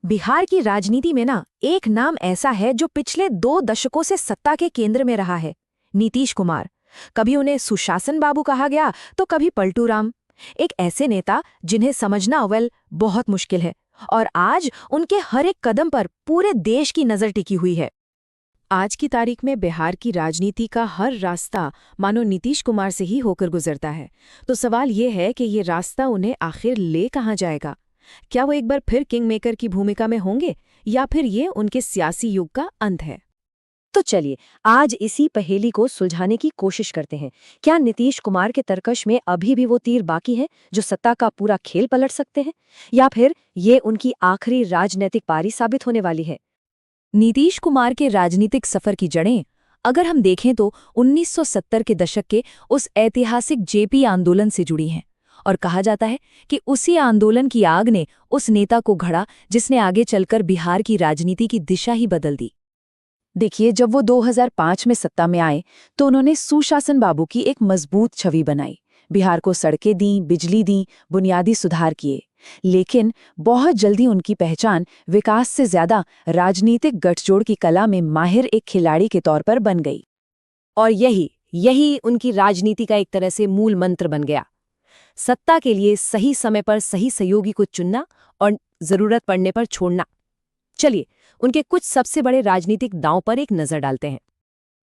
बिहार की राजनीति में ना एक नाम ऐसा है जो पिछले 2 दशकों से सत्ता के केंद्र में रहा है। नीतीश कुमार। कभी उन्हें सुशासन बाबू कहा गया तो कभी पलटू राम। एक ऐसे नेता जिन्हें समझना बहुत मुश्किल है और आज उनके हर एक कदम पर पूरे देश की नजर टिकी हुई है। आज की तारीख में बिहार की राजनीति का हर रास्ता मानो नीतीश कुमार से ही होकर गुजरता है। तो सवाल ये है कि ये रास्ता उन्हें आखिर ले कहाँ जाएगा? क्या वो एक बार फिर किंग मेकर की भूमिका में होंगे या फिर ये उनके सियासी युग का अंत है? तो चलिए आज इसी पहेली को सुलझाने की कोशिश करते हैं। क्या नीतीश कुमार के तरकश में अभी भी वो तीर बाकी है जो सत्ता का पूरा खेल पलट सकते हैं, या फिर ये उनकी आखिरी राजनीतिक पारी साबित होने वाली है? नीतीश कुमार के राजनीतिक सफर की जड़ें अगर हम देखें तो 1970 के दशक के उस ऐतिहासिक जेपी आंदोलन से जुड़ी हैं, और कहा जाता है कि उसी आंदोलन की आग ने उस नेता को घड़ा जिसने आगे चलकर बिहार की राजनीति की दिशा ही बदल दी। देखिए, जब वो 2005 में सत्ता में आए तो उन्होंने सुशासन बाबू की एक मजबूत छवि बनाई। बिहार को सड़कें दी, बिजली दी, बुनियादी सुधार किए। लेकिन बहुत जल्दी उनकी पहचान विकास से ज्यादा राजनीतिक गठजोड़ की कला में माहिर एक खिलाड़ी के तौर पर बन गई। और यही उनकी राजनीति का एक तरह से मूल मंत्र बन गया। सत्ता के लिए सही समय पर सही सहयोगी को चुनना और जरूरत पड़ने पर छोड़ना। चलिए उनके कुछ सबसे बड़े राजनीतिक दांव पर एक नजर डालते हैं।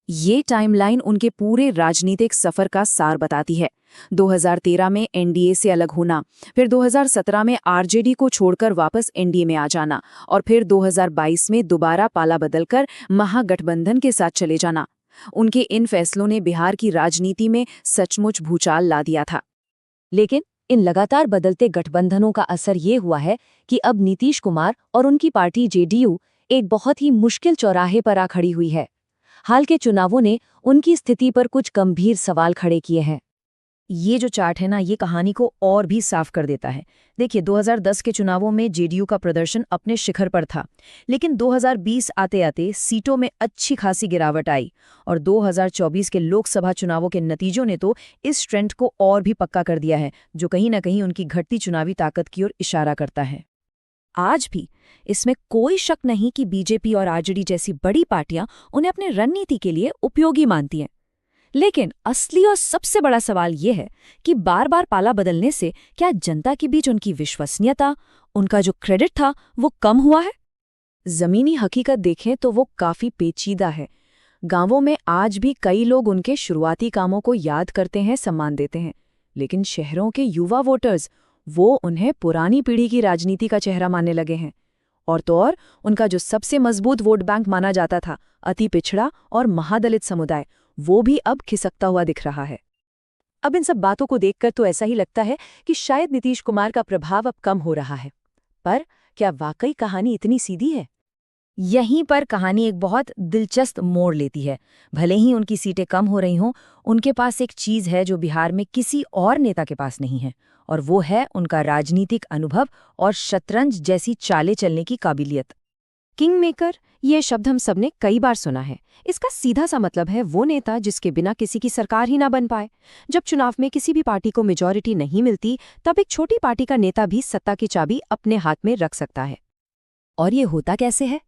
ये टाइमलाइन उनके पूरे राजनीतिक सफर का सार बताती है। 2013 में एनडीए से अलग होना, फिर 2017 में आरजेडी को छोड़कर वापस एनडीए में आ जाना, और फिर 2022 में दोबारा पाला बदलकर महागठबंधन के साथ चले जाना। उनके इन फैसलों ने बिहार की राजनीति में सचमुच भूचाल ला दिया था। लेकिन इन लगातार बदलते गठबंधनों का असर ये हुआ है कि अब नीतीश कुमार और उनकी पार्टी जेडीयू एक बहुत ही मुश्किल चौराहे पर आ खड़ी हुई है। हाल के चुनावों ने उनकी स्थिति पर कुछ गंभीर सवाल खड़े किए हैं। ये जो चार्ट है ना, ये कहानी को और भी साफ कर देता है। देखिए, 2010 के चुनावों में जेडीयू का प्रदर्शन अपने शिखर पर था, लेकिन 2020 आते आते सीटों में अच्छी खासी गिरावट आई, और 2024 के लोकसभा चुनावों के नतीजों ने तो इस ट्रेंड को और भी पक्का कर दिया है, जो कहीं ना कहीं उनकी घटती चुनावी ताकत की ओर इशारा करता है। आज भी इसमें कोई शक नहीं कि बीजेपी और आरजेडी जैसी बड़ी पार्टियां उन्हें अपने रणनीति के लिए उपयोगी मानती हैं। लेकिन असली और सबसे बड़ा सवाल यह है कि बार बार पाला बदलने से क्या जनता के बीच उनकी विश्वसनीयता, उनका जो क्रेडिट था, वो कम हुआ है? जमीनी हकीकत देखें तो वो काफी पेचीदा है। गांवों में आज भी कई लोग उनके शुरुआती कामों को याद करते हैं, सम्मान देते हैं, लेकिन शहरों के युवा वोटर्स वो उन्हें पुरानी पीढ़ी की राजनीति का चेहरा मानने लगे हैं। और तो और उनका जो सबसे मजबूत वोट बैंक माना जाता था, अति पिछड़ा और महादलित समुदाय, वो भी अब खिसकता हुआ दिख रहा है। अब इन सब बातों को देखकर तो ऐसा ही लगता है कि शायद नीतीश कुमार का प्रभाव अब कम हो रहा है। पर क्या वाकई कहानी इतनी सीधी है? यहीं पर कहानी एक बहुत दिलचस्प मोड़ लेती है। भले ही उनकी सीटें कम हो रही हों, उनके पास एक चीज है जो बिहार में किसी और नेता के पास नहीं है, और वो है उनका राजनीतिक अनुभव और शतरंज जैसी चालें चलने की काबिलियत। किंग मेकर, ये शब्द हम सबने कई बार सुना है। इसका सीधा सा मतलब है वो नेता जिसके बिना किसी की सरकार ही ना बन पाए। जब चुनाव में किसी भी पार्टी को मेजॉरिटी नहीं मिलती, तब एक छोटी पार्टी का नेता भी सत्ता की चाबी अपने हाथ में रख सकता है। और ये होता कैसे है?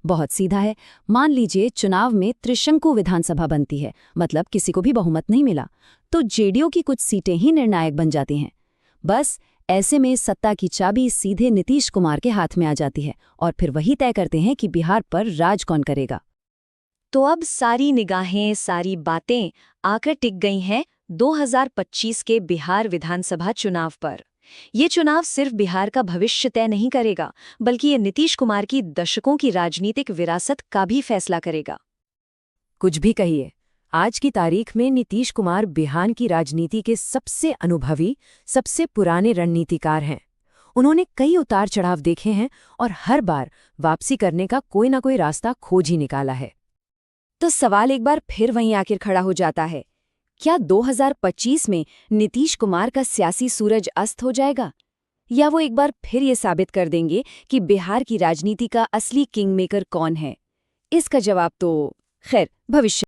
बहुत सीधा है। मान लीजिए चुनाव में त्रिशंकु विधानसभा बनती है, मतलब किसी को भी बहुमत नहीं मिला, तो जेडीयू की कुछ सीटें ही निर्णायक बन जाती हैं। बस ऐसे में सत्ता की चाबी सीधे नीतीश कुमार के हाथ में आ जाती है, और फिर वही तय करते हैं कि बिहार पर राज कौन करेगा। तो अब सारी निगाहें, सारी बातें आकर टिक गई हैं 2025 के बिहार विधानसभा चुनाव पर। ये चुनाव सिर्फ बिहार का भविष्य तय नहीं करेगा, बल्कि ये नीतीश कुमार की दशकों की राजनीतिक विरासत का भी फैसला करेगा। कुछ भी कहिए, आज की तारीख में नीतीश कुमार बिहार की राजनीति के सबसे अनुभवी, सबसे पुराने रणनीतिकार हैं। उन्होंने कई उतार चढ़ाव देखे हैं और हर बार वापसी करने का कोई ना कोई रास्ता खोज ही निकाला है। तो सवाल एक बार फिर वहीं आकर खड़ा हो जाता है, क्या 2025 में नीतीश कुमार का सियासी सूरज अस्त हो जाएगा, या वो एक बार फिर ये साबित कर देंगे कि बिहार की राजनीति का असली किंग मेकर कौन है? इसका जवाब तो खैर भविष्य